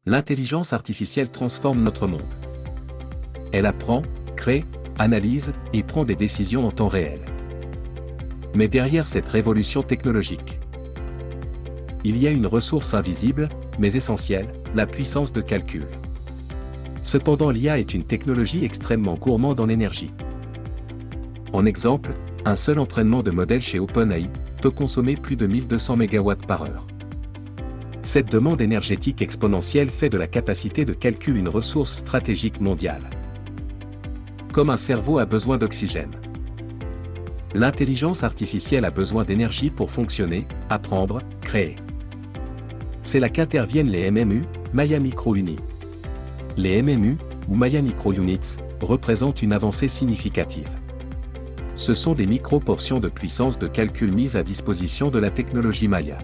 L'intelligence artificielle transforme notre monde. Elle apprend, crée, analyse et prend des décisions en temps réel. Mais derrière cette révolution technologique, il y a une ressource invisible, mais essentielle, la puissance de calcul. Cependant, l'IA est une technologie extrêmement gourmande en énergie. En exemple, un seul entraînement de modèle chez OpenAI peut consommer plus de 1200 MW par heure. Cette demande énergétique exponentielle fait de la capacité de calcul une ressource stratégique mondiale. Comme un cerveau a besoin d'oxygène, l'intelligence artificielle a besoin d'énergie pour fonctionner, apprendre, créer. C'est là qu'interviennent les MMU, Maya Micro Units. Les MMU, ou Maya Micro Units, représentent une avancée significative. Ce sont des micro-portions de puissance de calcul mises à disposition de la technologie Maya.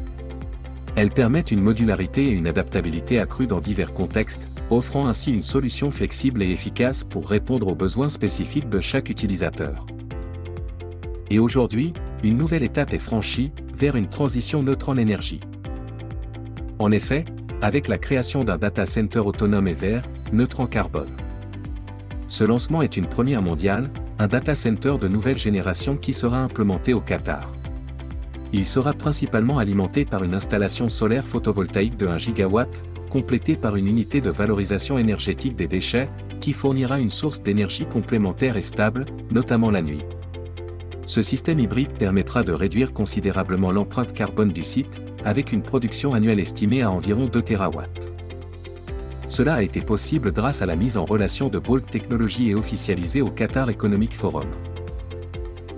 Elles permettent une modularité et une adaptabilité accrue dans divers contextes, offrant ainsi une solution flexible et efficace pour répondre aux besoins spécifiques de chaque utilisateur. Et aujourd'hui, une nouvelle étape est franchie, vers une transition neutre en énergie. En effet, avec la création d'un data center autonome et vert, neutre en carbone. Ce lancement est une première mondiale, un data center de nouvelle génération qui sera implémenté au Qatar. Il sera principalement alimenté par une installation solaire photovoltaïque de 1 GW, complétée par une unité de valorisation énergétique des déchets, qui fournira une source d'énergie complémentaire et stable, notamment la nuit. Ce système hybride permettra de réduire considérablement l'empreinte carbone du site, avec une production annuelle estimée à environ 2 TW. Cela a été possible grâce à la mise en relation de Bolt Technologies et officialisée au Qatar Economic Forum.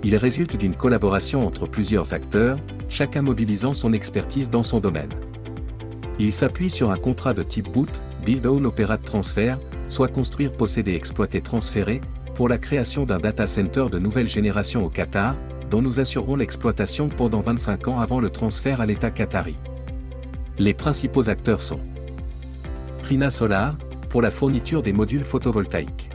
Il résulte d'une collaboration entre plusieurs acteurs, chacun mobilisant son expertise dans son domaine. Il s'appuie sur un contrat de type BOOT, Build Own Operate Transfer, soit construire, posséder, exploiter, transférer, pour la création d'un data center de nouvelle génération au Qatar, dont nous assurerons l'exploitation pendant 25 ans avant le transfert à l'État qatari. Les principaux acteurs sont Trina Solar, pour la fourniture des modules photovoltaïques.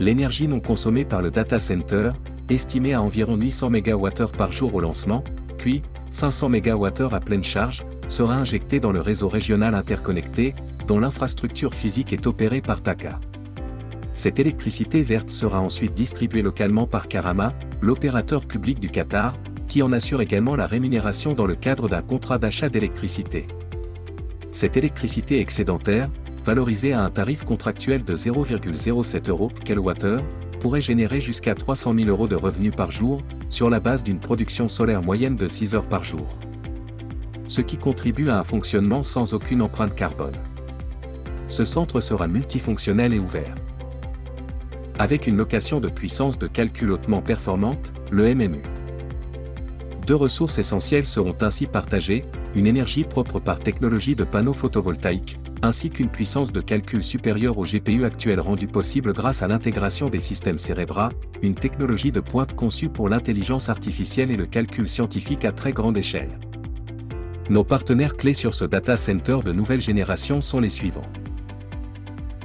L'énergie non consommée par le data center, estimée à environ 800 MWh par jour au lancement, puis 500 MWh à pleine charge, sera injectée dans le réseau régional interconnecté, dont l'infrastructure physique est opérée par TAQA. Cette électricité verte sera ensuite distribuée localement par Karama, l'opérateur public du Qatar, qui en assure également la rémunération dans le cadre d'un contrat d'achat d'électricité. Cette électricité excédentaire, valorisée à un tarif contractuel de 0,07 €/kWh, pourrait générer jusqu'à 300 000 € de revenus par jour, sur la base d'une production solaire moyenne de 6 heures par jour. Ce qui contribue à un fonctionnement sans aucune empreinte carbone. Ce centre sera multifonctionnel et ouvert. Avec une location de puissance de calcul hautement performante, le MMU. Deux ressources essentielles seront ainsi partagées, une énergie propre par technologie de panneaux photovoltaïques, ainsi qu'une puissance de calcul supérieure au GPU actuel rendue possible grâce à l'intégration des systèmes Cerebra, une technologie de pointe conçue pour l'intelligence artificielle et le calcul scientifique à très grande échelle. Nos partenaires clés sur ce data center de nouvelle génération sont les suivants.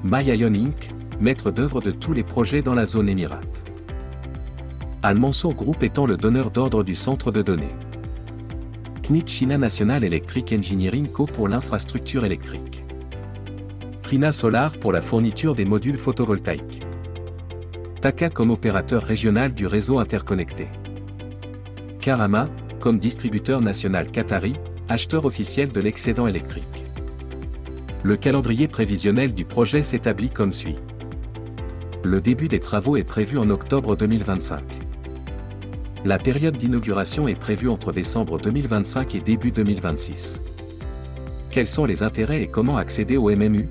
MyIon Inc., maître d'œuvre de tous les projets dans la zone Émirate. Al Mansour Group étant le donneur d'ordre du centre de données. CNIT China National Electric Engineering Co. pour l'infrastructure électrique. Trina Solar pour la fourniture des modules photovoltaïques. TAQA comme opérateur régional du réseau interconnecté. Karama, comme distributeur national qatari, acheteur officiel de l'excédent électrique. Le calendrier prévisionnel du projet s'établit comme suit. Le début des travaux est prévu en octobre 2025. La période d'inauguration est prévue entre décembre 2025 et début 2026. Quels sont les intérêts et comment accéder au MMU?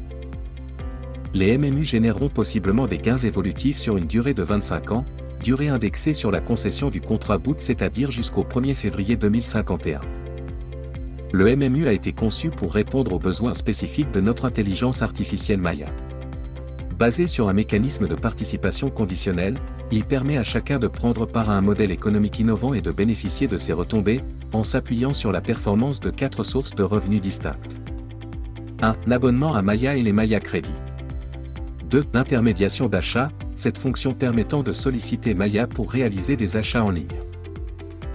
Les MMU généreront possiblement des gains évolutifs sur une durée de 25 ans, durée indexée sur la concession du contrat BOOT, c'est-à-dire jusqu'au 1er février 2051. Le MMU a été conçu pour répondre aux besoins spécifiques de notre intelligence artificielle Maya. Basé sur un mécanisme de participation conditionnelle, il permet à chacun de prendre part à un modèle économique innovant et de bénéficier de ses retombées, en s'appuyant sur la performance de 4 sources de revenus distinctes. 1. L'abonnement à Maya et les Maya Crédits. 2. L'intermédiation d'achat, cette fonction permettant de solliciter Maya pour réaliser des achats en ligne.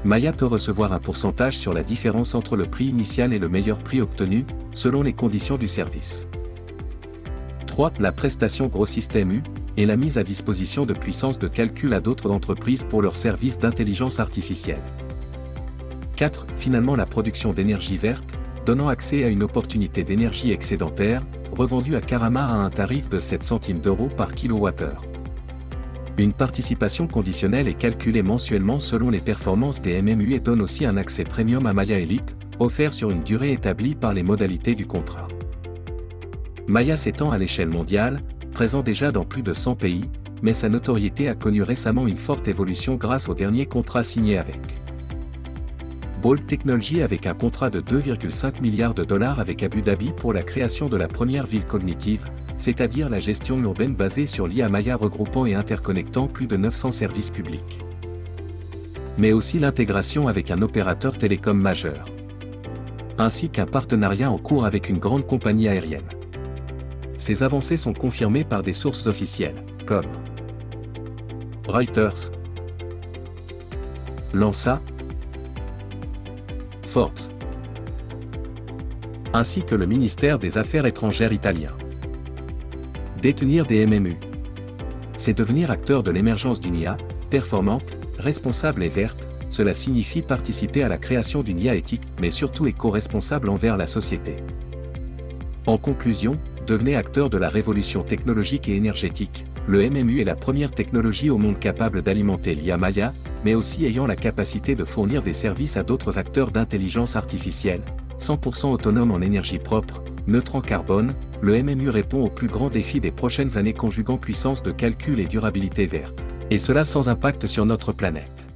Maya peut recevoir un pourcentage sur la différence entre le prix initial et le meilleur prix obtenu, selon les conditions du service. 3. La prestation Gros Système U est la mise à disposition de puissance de calcul à d'autres entreprises pour leurs services d'intelligence artificielle. 4. Finalement la production d'énergie verte, donnant accès à une opportunité d'énergie excédentaire, revendue à Caramar à un tarif de 7 centimes d'euros par kilowattheure. Une participation conditionnelle est calculée mensuellement selon les performances des MMU et donne aussi un accès premium à Maya Elite, offert sur une durée établie par les modalités du contrat. Maya s'étend à l'échelle mondiale, présent déjà dans plus de 100 pays, mais sa notoriété a connu récemment une forte évolution grâce au dernier contrat signé avec Bolt Technology avec un contrat de 2,5 milliards de dollars avec Abu Dhabi pour la création de la première ville cognitive, c'est-à-dire la gestion urbaine basée sur l'IA Maya regroupant et interconnectant plus de 900 services publics. Mais aussi l'intégration avec un opérateur télécom majeur. Ainsi qu'un partenariat en cours avec une grande compagnie aérienne. Ces avancées sont confirmées par des sources officielles, comme Reuters, l'ANSA, Forbes, ainsi que le ministère des Affaires étrangères italien. Détenir des MMU, c'est devenir acteur de l'émergence d'une IA, performante, responsable et verte. Cela signifie participer à la création d'une IA éthique, mais surtout éco-responsable envers la société. En conclusion, devenez acteur de la révolution technologique et énergétique. Le MMU est la première technologie au monde capable d'alimenter l'IA Maya, mais aussi ayant la capacité de fournir des services à d'autres acteurs d'intelligence artificielle, 100% autonome en énergie propre, neutre en carbone. Le MMU répond aux plus grands défis des prochaines années conjuguant puissance de calcul et durabilité verte. Et cela sans impact sur notre planète.